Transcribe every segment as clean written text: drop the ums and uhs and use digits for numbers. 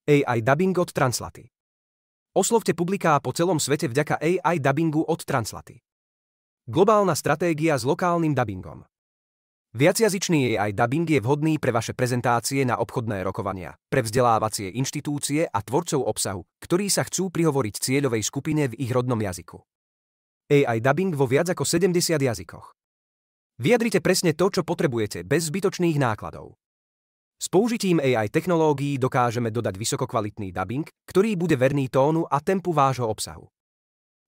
AI dubbing od Translaty. Oslovte publiká po celom svete vďaka AI dubbingu od Translaty. Globálna stratégia s lokálnym dubbingom. Viacjazyčný AI dubbing je vhodný pre vaše prezentácie na obchodné rokovania, pre vzdelávacie inštitúcie a tvorcov obsahu, ktorí sa chcú prihovoriť cieľovej skupine v ich rodnom jazyku. AI dubbing vo viac ako 70 jazykoch. Vyjadrite presne to, čo potrebujete, bez zbytočných nákladov. S použitím AI technológií dokážeme dodať vysokokvalitný dubbing, ktorý bude verný tónu a tempu vášho obsahu.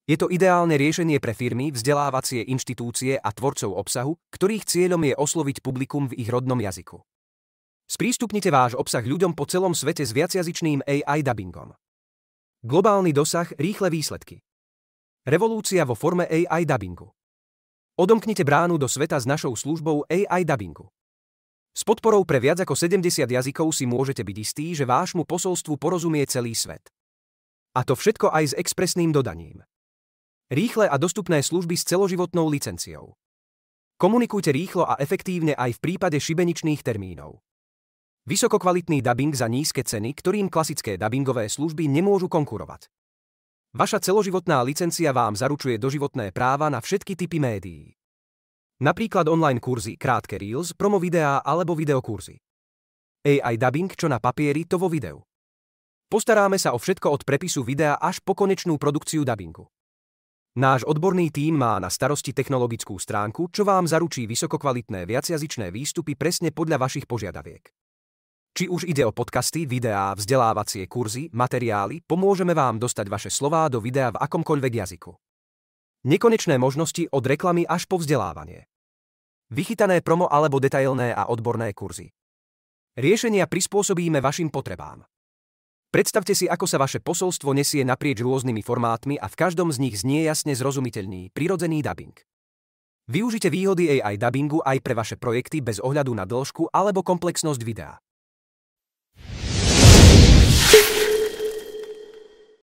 Je to ideálne riešenie pre firmy, vzdelávacie inštitúcie a tvorcov obsahu, ktorých cieľom je osloviť publikum v ich rodnom jazyku. Sprístupnite váš obsah ľuďom po celom svete s viacjazyčným AI dubbingom. Globálny dosah, rýchle výsledky. Revolúcia vo forme AI dubbingu. Odomknite bránu do sveta s našou službou AI dubbingu. S podporou pre viac ako 70 jazykov si môžete byť istí, že vášmu posolstvu porozumie celý svet. A to všetko aj s expresným dodaním. Rýchle a dostupné služby s celoživotnou licenciou. Komunikujte rýchlo a efektívne aj v prípade šibeničných termínov. Vysokokvalitný dubbing za nízke ceny, ktorým klasické dubbingové služby nemôžu konkurovať. Vaša celoživotná licencia vám zaručuje doživotné práva na všetky typy médií. Napríklad online kurzy, krátke reels, promo videá alebo videokurzy. AI dubbing, čo na papieri, to vo videu. Postaráme sa o všetko od prepisu videa až po konečnú produkciu dubbingu. Náš odborný tím má na starosti technologickú stránku, čo vám zaručí vysokokvalitné viacjazyčné výstupy presne podľa vašich požiadaviek. Či už ide o podcasty, videá, vzdelávacie kurzy, materiály, pomôžeme vám dostať vaše slová do videa v akomkoľvek jazyku. Nekonečné možnosti od reklamy až po vzdelávanie. Vychytané promo alebo detailné a odborné kurzy. Riešenia prispôsobíme vašim potrebám. Predstavte si, ako sa vaše posolstvo nesie naprieč rôznymi formátmi a v každom z nich znie jasne zrozumiteľný, prirodzený dubbing. Využite výhody AI dubbingu aj pre vaše projekty bez ohľadu na dĺžku alebo komplexnosť videa.